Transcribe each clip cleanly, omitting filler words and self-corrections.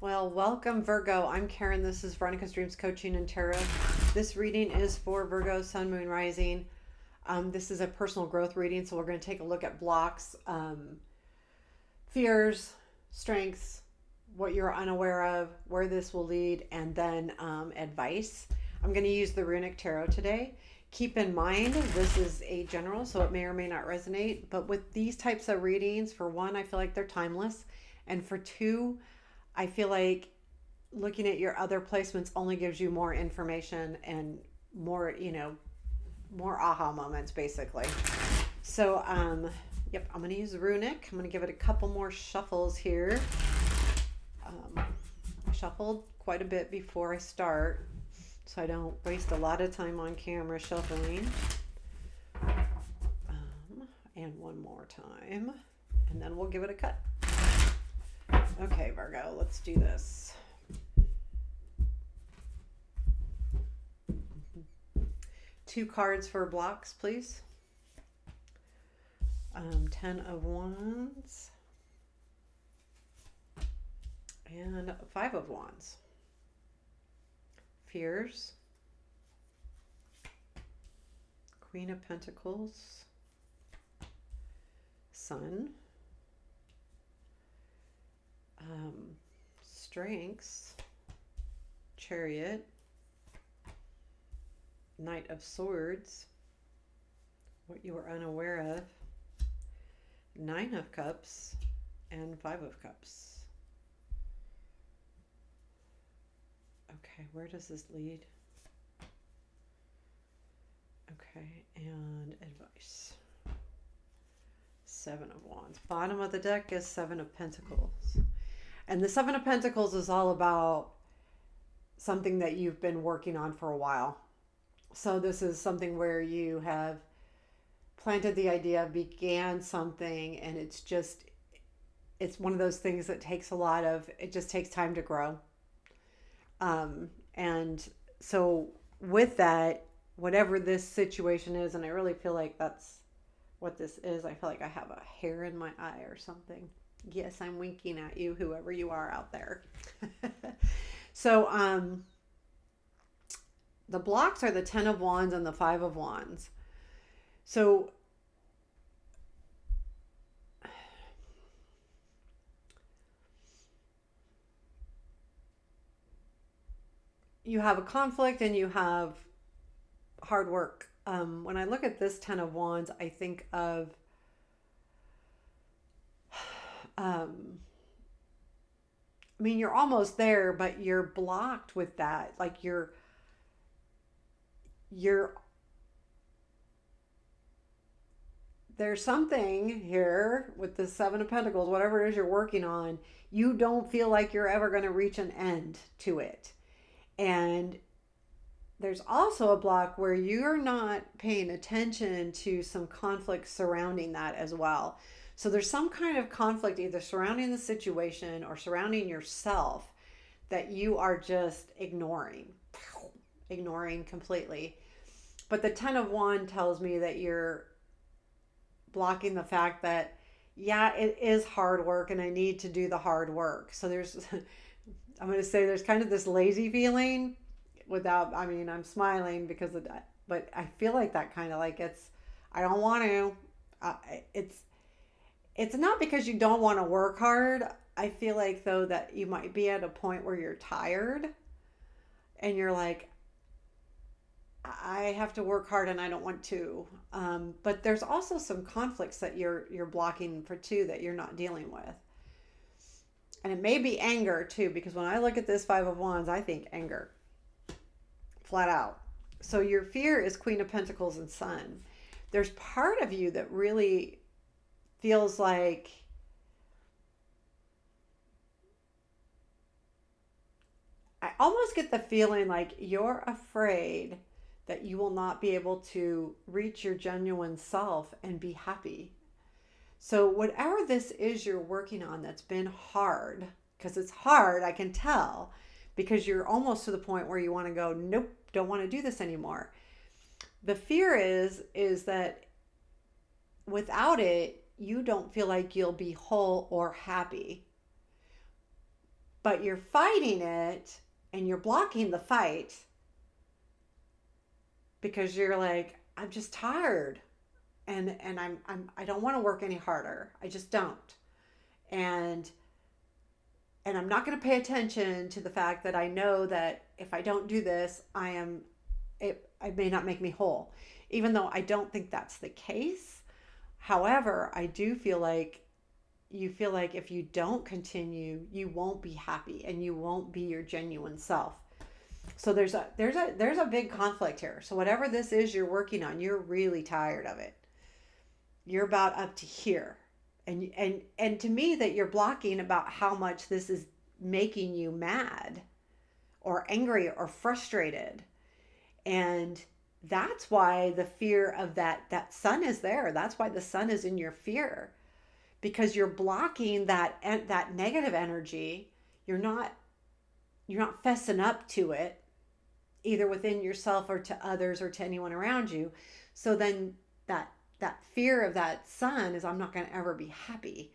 Well, welcome, Virgo. I'm Karen. This is Veronica's Dreams Coaching and Tarot. This reading is for Virgo, Sun, Moon, Rising. This is a personal growth reading, so we're going to take a look at blocks, fears, strengths, what you're unaware of, where this will lead, and then advice. I'm going to use the Runic Tarot today. Keep in mind, this is a general, so it may or may not resonate. But with these types of readings, for one, I feel like they're timeless. And for two, I feel like looking at your other placements only gives you more information and more, more aha moments basically. So, yep, I'm going to use Runic. I'm going to give it a couple more shuffles here. I shuffled quite a bit before I start, so I don't waste a lot of time on camera shuffling. And one more time, and then we'll give it a cut. Okay, Virgo, let's do this. Two cards for blocks, please. 10 of Wands and 5 of Wands. Fears. Queen of Pentacles. Sun. Strengths. Chariot. Knight of Swords. What you are unaware of. 9 of Cups and 5 of Cups. Okay, where does this lead? Okay, and advice. 7 of Wands. Bottom of the deck is 7 of Pentacles. And the 7 of Pentacles is all about something that you've been working on for a while. So this is something where you have planted the idea, began something, and it's one of those things that takes it just takes time to grow. And so with that, whatever this situation is, and I really feel like that's what this is. I feel like I have a hair in my eye or something. Yes, I'm winking at you, whoever you are out there. So, the blocks are the 10 of Wands and the 5 of Wands. So, you have a conflict and you have hard work. When I look at this 10 of Wands, I think of you're almost there, but you're blocked with that. Like you're there's something here with the 7 of Pentacles, whatever it is you're working on, you don't feel like you're ever going to reach an end to it. And there's also a block where you're not paying attention to some conflict surrounding that as well. So there's some kind of conflict either surrounding the situation or surrounding yourself that you are just ignoring completely. But the 10 of Wands tells me that you're blocking the fact that, yeah, it is hard work and I need to do the hard work. So I'm going to say there's kind of this lazy feeling I'm smiling because of that, but I feel like that kind of like I don't want to, it's not because you don't want to work hard. I feel like though that you might be at a point where you're tired and you're like, I have to work hard and I don't want to. But there's also some conflicts that you're blocking for too that you're not dealing with. And it may be anger too, because when I look at this 5 of Wands, I think anger. Flat out. So your fear is Queen of Pentacles and Sun. There's part of you that really feels like I almost get the feeling like you're afraid that you will not be able to reach your genuine self and be happy. So whatever this is you're working on that's been hard, because it's hard, I can tell, because you're almost to the point where you want to go, nope, don't want to do this anymore. The fear is that without it, you don't feel like you'll be whole or happy. but you're fighting it and you're blocking the fight because you're like, I'm just tired, and I don't want to work any harder. I just don't. And I'm not going to pay attention to the fact that I know that if I don't do this, it may not make me whole, even though I don't think that's the case. However, I do feel like you feel like if you don't continue, you won't be happy and you won't be your genuine self. So there's a big conflict here. So whatever this is you're working on, you're really tired of it. You're about up to here. And to me, that you're blocking about how much this is making you mad or angry or frustrated. And that's why the fear of that sun is there. That's why the sun is in your fear, because you're blocking that negative energy. You're not fessing up to it, either within yourself or to others or to anyone around you. So then that fear of that sun is, I'm not going to ever be happy.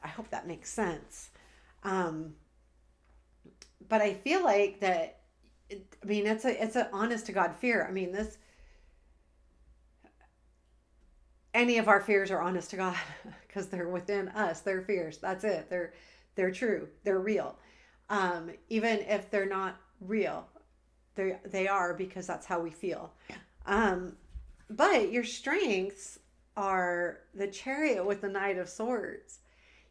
I hope that makes sense. Um, but I feel like that. I mean, it's an honest to God fear. I mean, this any of our fears are honest to God because they're within us. They're fears. That's it. They're true. They're real. Even if they're not real, they are, because that's how we feel. Um, but your strengths are the Chariot with the Knight of Swords.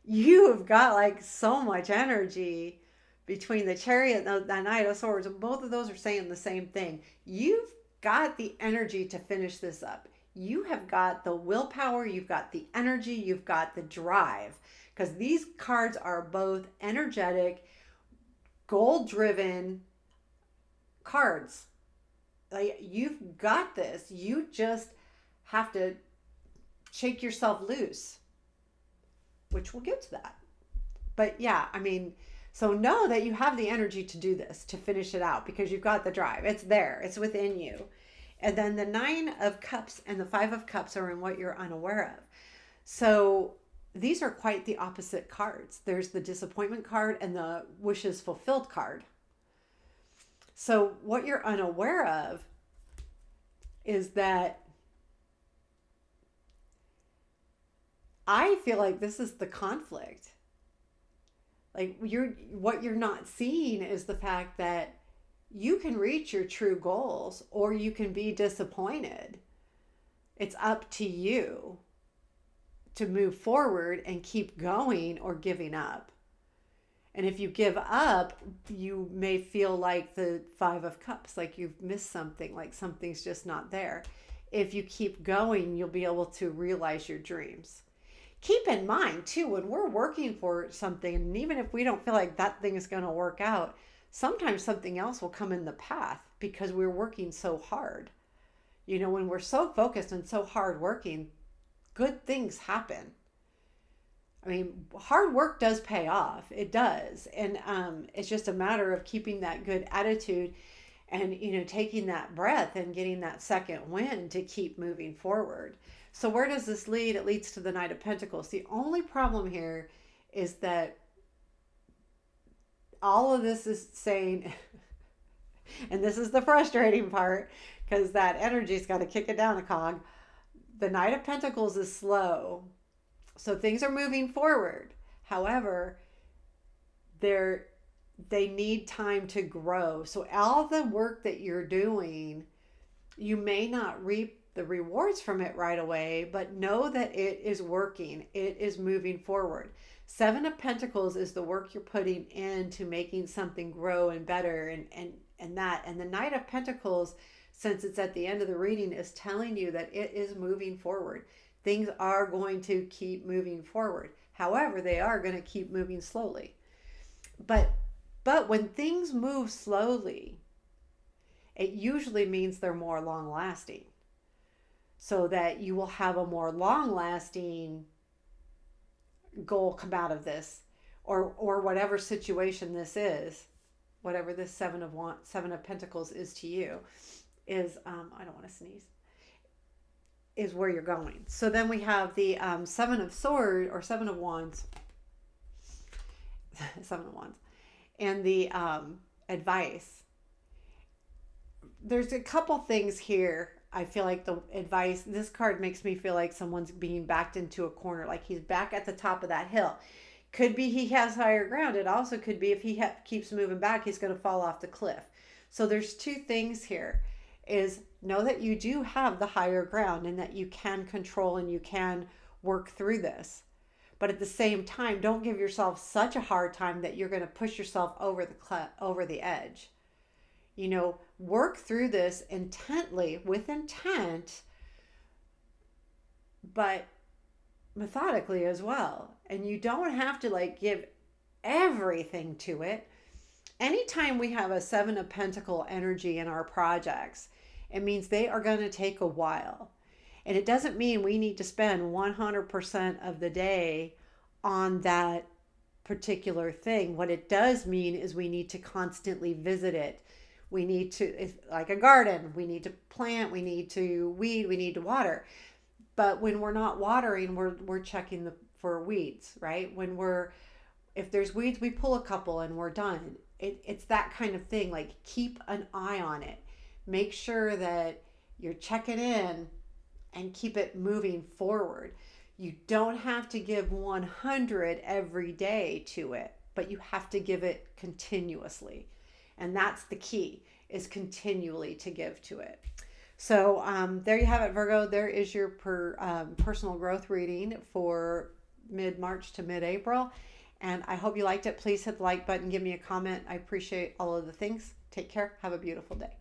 You have got like so much energy between the Chariot and the Knight of Swords. And both of those are saying the same thing. You've got the energy to finish this up. You have got the willpower, you've got the energy, you've got the drive. Because these cards are both energetic, goal driven cards. Like, you've got this. You just have to shake yourself loose, which we'll get to that. But yeah, I mean, so know that you have the energy to do this, to finish it out, because you've got the drive. It's there, it's within you. And then the Nine of Cups and the Five of Cups are in what you're unaware of. So these are quite the opposite cards. There's the disappointment card and the wishes fulfilled card. So what you're unaware of is that I feel like this is the conflict. Like, what you're not seeing is the fact that you can reach your true goals or you can be disappointed. It's up to you to move forward and keep going or giving up. And if you give up, you may feel like the Five of Cups, like you've missed something, like something's just not there. If you keep going, you'll be able to realize your dreams. Keep in mind, too, when we're working for something, and even if we don't feel like that thing is going to work out, sometimes something else will come in the path because we're working so hard. You know, when we're so focused and so hard working, good things happen. I mean, hard work does pay off. It does. And it's just a matter of keeping that good attitude and, taking that breath and getting that second wind to keep moving forward. So where does this lead? It leads to the Knight of Pentacles. The only problem here is that all of this is saying, and this is the frustrating part, because that energy's got to kick it down a cog. The Knight of Pentacles is slow. So things are moving forward. However, they need time to grow. So all the work that you're doing, you may not reap the rewards from it right away, but know that it is working. It is moving forward. Seven of Pentacles is the work you're putting into making something grow and better and that. And the Knight of Pentacles, since it's at the end of the reading, is telling you that it is moving forward. Things are going to keep moving forward. However, they are going to keep moving slowly. But when things move slowly, it usually means they're more long lasting. So that you will have a more long lasting goal come out of this, or whatever situation this is, whatever this Seven of Pentacles is to you, is I don't want to sneeze, is where you're going. So then we have the Seven of Swords or Seven of Wands. Seven of Wands. And the advice. There's a couple things here. I feel like the advice, this card makes me feel like someone's being backed into a corner, like he's back at the top of that hill. Could be he has higher ground. It also could be if he keeps moving back, he's going to fall off the cliff. So there's two things here is know that you do have the higher ground and that you can control and you can work through this. But at the same time, don't give yourself such a hard time that you're going to push yourself over the edge. Work through this intently with intent, but methodically as well. And you don't have to like give everything to it. Anytime we have a Seven of Pentacle energy in our projects, it means they are going to take a while. And it doesn't mean we need to spend 100% of the day on that particular thing. What it does mean is we need to constantly visit it. We need to, it's like a garden, we need to plant, we need to weed, we need to water. But when we're not watering, we're checking for weeds, right? If there's weeds, we pull a couple and we're done. It's that kind of thing. Like keep an eye on it. Make sure that you're checking in and keep it moving forward. You don't have to give 100 every day to it, but you have to give it continuously. And that's the key, is continually to give to it. So there you have it, Virgo. There is your personal growth reading for mid-March to mid-April. And I hope you liked it. Please hit the like button. Give me a comment. I appreciate all of the things. Take care. Have a beautiful day.